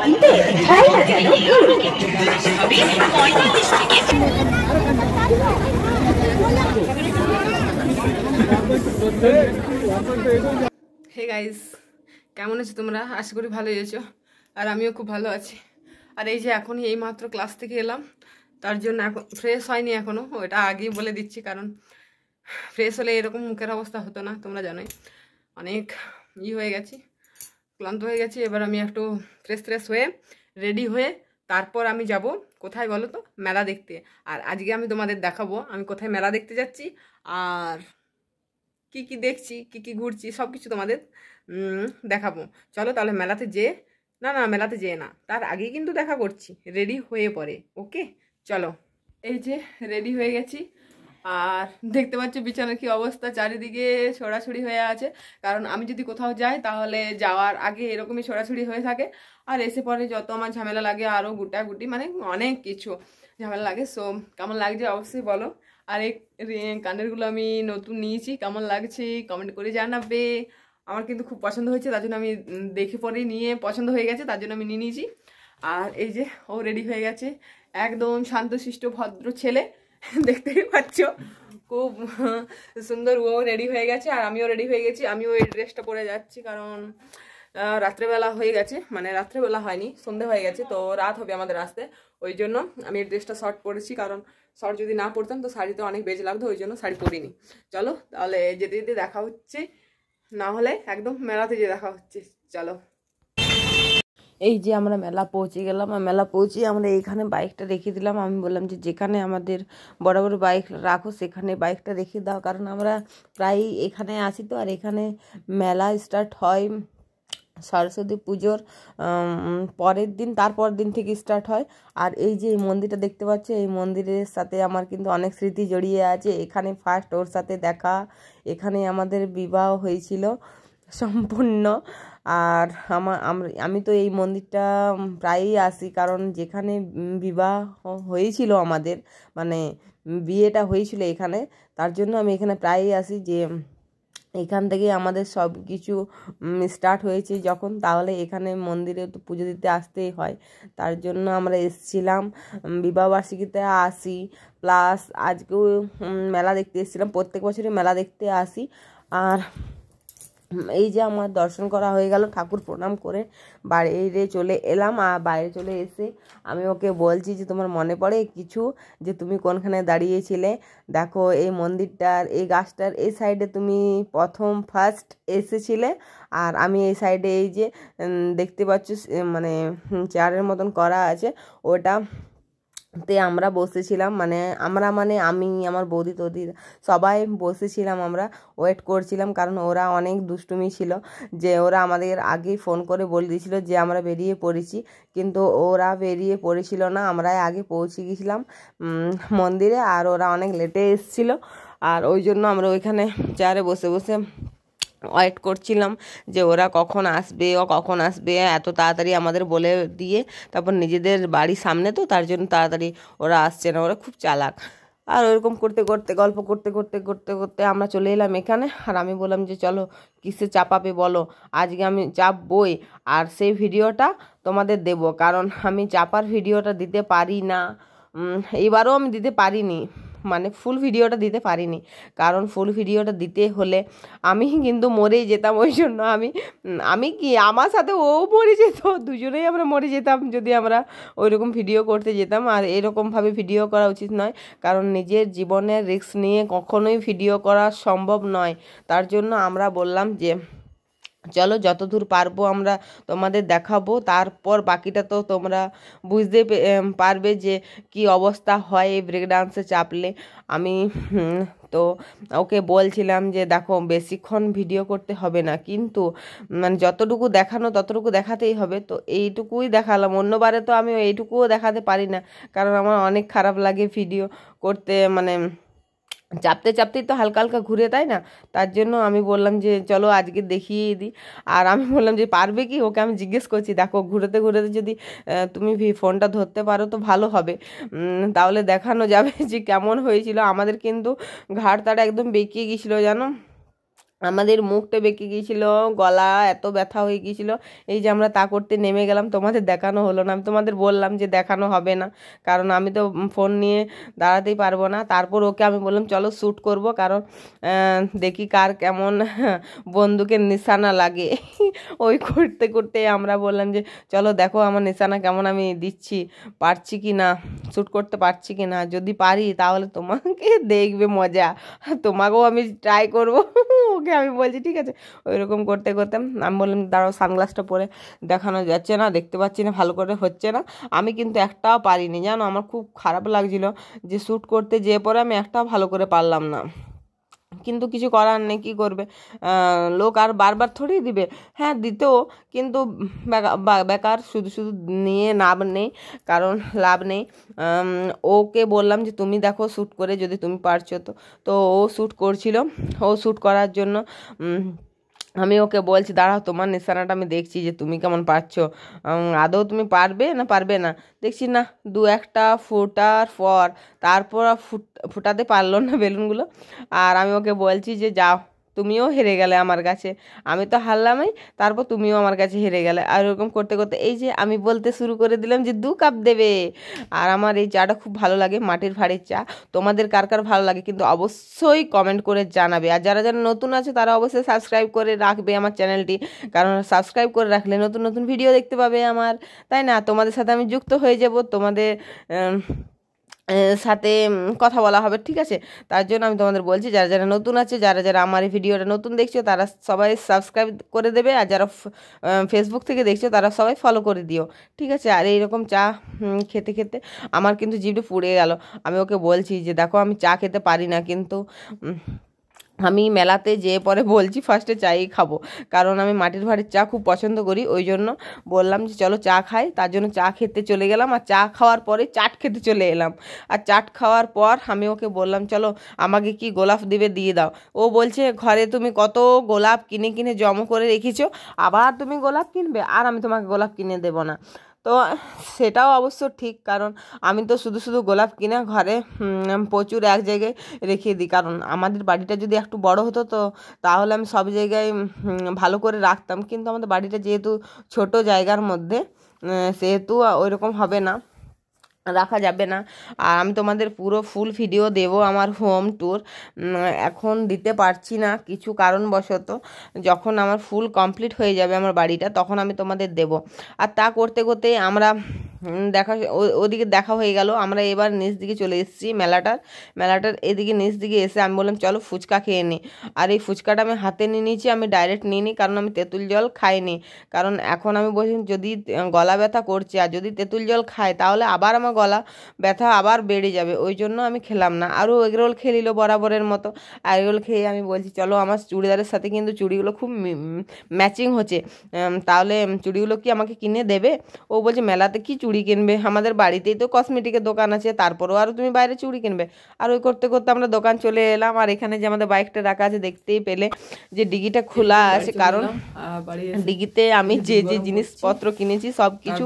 কিনতে হয় না যেন আমাকে চলে আসতে হবে 45 থেকে। হে গাইস, কেমন আছো তোমরা? আশা করি ভালোই আছো, আর আমিও খুব ভালো আছি। আর এই যে এখনই এইমাত্র ক্লাস থেকে এলাম, তার জন্য এখন ফ্রেশ হয়নি এখনও, ওটা আগেই বলে দিচ্ছি, কারণ ফ্রেশ হলে এরকম মুখের অবস্থা হতো না, তোমরা জানোই। অনেক হয়ে গেছি, ক্লান্ত হয়ে গেছি। এবার আমি একটু ফ্রেশ হয়ে রেডি হয়ে তারপর আমি যাব কোথায় বলো তো? মেলা দেখতে। আর আজকে আমি তোমাদের দেখাবো আমি কোথায় মেলা দেখতে যাচ্ছি, আর কি কি দেখছি, কি কি ঘুরছি, সব কিছু তোমাদের দেখাবো। চলো তাহলে মেলাতে যেয়ে, না মেলাতে যেয়ে না, তার আগেই কিন্তু দেখা করছি রেডি হয়ে পরে। ওকে চলো। এই যে রেডি হয়ে গেছি, আর দেখতে পাচ্ছ বিছানার কি অবস্থা, চারিদিকে ছড়াছড়ি হয়ে আছে। কারণ আমি যদি কোথাও যাই তাহলে যাওয়ার আগে এরকমই ছড়াছড়ি হয়ে থাকে, আর এসে পরে যত আমার ঝামেলা লাগে, আরও গুটাগুটি মানে অনেক কিছু ঝামেলা লাগে। সো কেমন লাগছে অবশ্যই বলো। আর এই কানেরগুলো আমি নতুন নিয়েছি, কেমন লাগছে কমেন্ট করে জানাবে। আমার কিন্তু খুব পছন্দ হয়েছে, তার জন্য আমি দেখে পরে নিয়ে পছন্দ হয়ে গেছে, তার জন্য আমি নিয়ে নিয়েছি। আর এই যে ও রেডি হয়ে গেছে, একদম শান্তশিষ্ট ভদ্র ছেলে, দেখতেই পাচ্ছ খুব সুন্দর। ও রেডি হয়ে গেছে আর আমিও রেডি হয়ে গেছি। আমিও এই ড্রেসটা পরে যাচ্ছি, কারণ রাত্রেবেলা হয়ে গেছে, মানে রাত্রেবেলা হয়নি, সন্ধে হয়ে গেছে, তো রাত হবে আমাদের আসতে। ওই জন্য আমি এই ড্রেসটা শর্ট পরেছি, কারণ শর্ট যদি না পরতাম তো শাড়িতে অনেক বেজে লাগতো, ওই জন্য শাড়ি পরিনি। চলো তাহলে যেতে যেতে দেখা হচ্ছে, না হলে একদম মেলাতে যেয়ে দেখা হচ্ছে। চলো। এই যে আমরা মেলা পৌঁছে গেলাম, আর মেলা পৌঁছে আমরা এইখানে বাইকটা রেখে দিলাম। আমি বললাম যে যেখানে আমাদের বড় বড় বাইক রাখো সেখানে বাইকটা রেখে দাও, কারণ আমরা প্রায় এখানে আসি তো। আর এখানে মেলা স্টার্ট হয় সরস্বতী পুজোর পরের দিন, তারপর দিন থেকে স্টার্ট হয়। আর এই যে এই মন্দিরটা দেখতে পাচ্ছ, এই মন্দিরের সাথে আমার কিন্তু অনেক স্মৃতি জড়িয়ে আছে। এখানে ফার্স্ট ওর সাথে দেখা, এখানে আমাদের বিবাহ হয়েছিল সম্পূর্ণ। আর আমি তো এই মন্দিরটা প্রায়ই আসি, কারণ যেখানে বিবাহ হয়েছিল আমাদের, মানে বিয়েটা হয়েছিল এখানে, তার জন্য আমি এখানে প্রায়ই আসি। যে এখান থেকে আমাদের সব কিছু স্টার্ট হয়েছে যখন, তাহলে এখানে মন্দিরে তো পুজো দিতে আসতেই হয়, তার জন্য আমরা এসেছিলাম। বিবাহবার্ষিকীতে আসি, প্লাস আজকেও মেলা দেখতে এসেছিলাম। প্রত্যেক বছরই মেলা দেখতে আসি। আর এই যে আমার দর্শন করা হয়ে গেল, ঠাকুর প্রণাম করে বাইরে চলে এলাম। আর বাইরে চলে এসে আমি ওকে বলছি যে তোমার মনে পড়ে কিছু, যে তুমি কোনখানে দাঁড়িয়েছিলে? দেখো এই মন্দিরটার এই গাছটার এই সাইডে তুমি ফার্স্ট এসেছিলে, আর আমি এই সাইডে এই যে দেখতে পাচ্ছ মানে চেয়ারের মতন করা আছে, ওটা তে আমরা বসেছিলাম। মানে আমি, আমার বৌদি টৌদি সবাই বসেছিলাম, আমরা ওয়েট করছিলাম, কারণ ওরা অনেক দুষ্টুমি ছিল, যে ওরা আমাদের আগেই ফোন করে বলে দিয়েছিল যে আমরা বেরিয়ে পড়েছি, কিন্তু ওরা বেরিয়ে পড়েছিল না, আমরাই আগে পৌঁছে গেছিলাম মন্দিরে, আর ওরা অনেক লেটে এসেছিল। আর ওই জন্য আমরা ওইখানে চেয়ারে বসে বসে ওয়েট করছিলাম যে ওরা কখন আসবে, এত তাড়াতাড়ি আমাদের বলে দিয়ে তারপর নিজেদের বাড়ির সামনে তো, তার জন্য তাড়াতাড়ি ওরা আসছে না, ওরা খুব চালাক। আর ওরকম করতে করতে গল্প করতে করতে আমরা চলে এলাম এখানে। আর আমি বললাম যে চলো কিসে চাপাবে বলো, আজকে আমি চাপবই, আর সেই ভিডিওটা তোমাদের দেব, কারণ আমি চাপার ভিডিওটা দিতে পারি না, এইবারও আমি দিতে পারিনি, মানে ফুল ভিডিওটা দিতে পারিনি, কারণ ফুল ভিডিওটা দিতে হলে আমি কিন্তু মরেই যেতাম। ওই জন্য আমি কি আমার সাথে ও মরে যেত, দুজনেই আমরা মরে যেতাম যদি আমরা ওইরকম ভিডিও করতে যেতাম। আর এরকমভাবে ভিডিও করা উচিত নয়, কারণ নিজের জীবনের রিস্ক নিয়ে কখনোই ভিডিও করা সম্ভব নয়। তার জন্য আমরা বললাম যে চলো যতদূর পারবো আমরা তোমাদের দেখাবো, তারপর বাকিটা তো তোমরা বুঝতে পারবে যে কি অবস্থা হয় এই ব্রেক ডান্সে চাপলে। আমি তো ওকে বলছিলাম যে দেখো বেশিক্ষণ ভিডিও করতে হবে না, কিন্তু মানে যতটুকু দেখানো ততটুকু দেখাতেই হবে, তো এইটুকুই দেখালাম। অন্যবারে তো আমি এইটুকুও দেখাতে পারি না, কারণ আমার অনেক খারাপ লাগে ভিডিও করতে, মানে চাপতেই তো হালকা হালকা ঘুরে, তাই না? তার জন্য আমি বললাম যে চলো আজকে দেখিয়ে দিই। আর আমি বললাম যে পারবে কি, ওকে আমি জিজ্ঞেস করছি দেখো ঘুরেতে ঘুরেতে যদি তুমি ফোনটা ধরতে পারো তো ভালো হবে, তাহলে দেখানো যাবে যে কেমন হয়েছিল। আমাদের কিন্তু ঘাড় তাড়া একদম বেঁকিয়ে গেছিলো জানো, আমাদের মুখটা বেঁকে গিয়েছিল, গলা এত ব্যথা হয়ে গিয়েছিল। এই যে আমরা তা করতে নেমে গেলাম, তোমাদের দেখানো হলো না। আমি তোমাদের বললাম যে দেখানো হবে না, কারণ আমি তো ফোন নিয়ে দাঁড়াতেই পারবো না। তারপর ওকে আমি বললাম চলো শ্যুট করব, কারণ দেখি কার কেমন বন্দুকের নিশানা লাগে। ওই করতে করতে আমরা বললাম যে চলো দেখো আমার নিশানা কেমন আমি দিচ্ছি, পারছি কি না, শ্যুট করতে পারছি কি না। যদি পারি তাহলে তোমাকে দেখবে মজা, তোমাকেও আমি ট্রাই করবো। ওকে আমি বলছি ঠিক আছে। ওই রকম করতে করতে আমি বললাম দাঁড়াও সানগ্লাসটা পরে দেখানো যাচ্ছে না, দেখতে পাচ্ছি না ভালো করে হচ্ছে না। আমি কিন্তু একটাও পারিনি জানো, আমার খুব খারাপ লাগছিল যে শ্যুট করতে যেয়ে পরে আমি একটাও ভালো করে পারলাম না। কিন্তু কিছু করার নেই, কী করবে, লোক আর বারবার থোড়ি দিবে। হ্যাঁ দিতেও, কিন্তু বেকার শুধু শুধু নিয়ে লাভ নেই, কারণ লাভ নেই। ওকে বললাম যে তুমি দেখো শ্যুট করে যদি তুমি পারছো তো ও শ্যুট করছিল। ও শ্যুট করার জন্য আমি ওকে বলছি দাঁড়াও তোমার নিশানাটা আমি দেখছি যে তুমি কেমন পারছো, আদৌ তুমি পারবে না পারবে না। দেখছি না, দু একটা ফোটার পর তারপর আর ফুটাতে পারলো না বেলুনগুলো। আর আমি ওকে বলছি যে যাও তুমিও হেরে গেলে আমার কাছে, আমি তো হারলামই, তারপর তুমিও আমার কাছে হেরে গেলে। আর ওরকম করতে করতে এই যে আমি বলতে শুরু করে দিলাম যে 2 কাপ দেবে। আর আমার এই চাটা খুব ভালো লাগে, মাটির ভাঁড়ের চা। তোমাদের কার কার ভালো লাগে কিন্তু অবশ্যই কমেন্ট করে জানাবে। আর যারা যারা নতুন আছে তারা অবশ্যই সাবস্ক্রাইব করে রাখবে আমার চ্যানেলটি, কারণ সাবস্ক্রাইব করে রাখলে নতুন নতুন ভিডিও দেখতে পাবে আমার, তাই না? তোমাদের সাথে আমি যুক্ত হয়ে যাব, তোমাদের সাথে কথা বলা হবে, ঠিক আছে? তার জন্য আমি তোমাদের বলছি যারা যারা নতুন আছে, যারা যারা আমার এই ভিডিওটা নতুন দেখছো তারা সবাই সাবস্ক্রাইব করে দেবে, আর যারা ফেসবুক থেকে দেখছো তারা সবাই ফলো করে দিও, ঠিক আছে? আর এইরকম চা খেতে খেতে আমার কিন্তু জিভটা পুড়ে গেল। আমি ওকে বলছি যে দেখো আমি চা খেতে পারি না, কিন্তু আমি মেলাতে যেয়ে পরে বলছি ফার্স্টে চাই খাবো, কারণ আমি মাটির ভাঁড়ের চা খুব পছন্দ করি। ওই জন্য বললাম যে চলো চা খাই, তার জন্য চা খেতে চলে গেলাম। আর চা খাওয়ার পরে চাট খেতে চলে এলাম। আর চাট খাওয়ার পর আমি ওকে বললাম চলো আমাকে কি গোলাপ দিবে দিয়ে দাও। ও বলছে ঘরে তুমি কত গোলাপ কিনে কিনে জমা করে রেখেছো, আবার তুমি গোলাপ কিনবে, আর আমি তোমাকে গোলাপ কিনে দেবো না। তো সেটাও অবশ্য ঠিক, কারণ আমি তো শুধু শুধু গোলাপ কিনে ঘরে প্রচুর এক জায়গায় রেখে দিই, কারণ আমাদের বাড়িটা যদি একটু বড় হতো তো তাহলে আমি সব জায়গায় ভালো করে রাখতাম, কিন্তু আমাদের বাড়িটা যেহেতু ছোট জায়গার মধ্যে, সেহেতু ওইরকম হবে না, রাখা যাবে না। আর আমি তোমাদের পুরো ফুল ভিডিও দেব আমার হোম ট্যুর, এখন দিতে পারছি না কিছু কারণবশত। যখন আমার ফুল কমপ্লিট হয়ে যাবে আমার বাড়িটা তখন আমি তোমাদের দেব। আর তা করতে করতে আমরা ওদিকে দেখা হয়ে গেল। আমরা এবার নিচ দিকে চলে এসেছি মেলাটার এদিকে নিচ দিকে এসে আমি বললাম চলো ফুচকা খেয়ে নিই। আর এই ফুচকাটা আমি হাতে নিয়ে নিয়েছি, আমি ডাইরেক্ট নিয়ে নিই, কারণ আমি তেঁতুল জল খাইনি। কারণ এখন আমি বলছি যদি গলা ব্যথা করছে আর যদি তেঁতুল জল খাই তাহলে আবার আমার গলা ব্যথা আবার বেড়ে যাবে, ওই জন্য আমি খেলাম না। আরও এগরোল খেয়ে নিল বরাবরের মতো। এগরোল খেয়ে আমি বলছি চলো আমার চুড়িদারের সাথে কিন্তু চুড়িগুলো খুব ম্যাচিং হচ্ছে, তাহলে চুড়িগুলো কি আমাকে কিনে দেবে? ও বলছে মেলাতে কি চুড়ি কিনবে, আমাদের বাড়িতেই তো কসমেটিকের দোকান আছে, তারপরেও আরও তুমি বাইরে চুড়ি কিনবে। আর ওই করতে করতে আমরা দোকান চলে এলাম। আর এখানে যে আমাদের বাইকটা রাখা আছে দেখতেই পেলে যে ডিগিটা খোলা আছে, কারণ ডিগিতে আমি যে যে জিনিসপত্র কিনেছি সব কিছু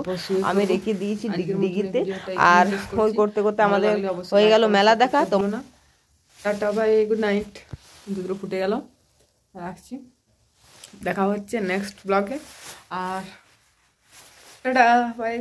আমি রেখে দিয়েছি ডিগিতে। আর ওই করতে করতে আমাদের হয়ে গেল মেলা দেখা। তো না টাটা বাই গুড নাইট, দুটো ফুটে গেল, রাখছি, দেখা হচ্ছে নেক্সট ব্লগে। আর টাটা বাই।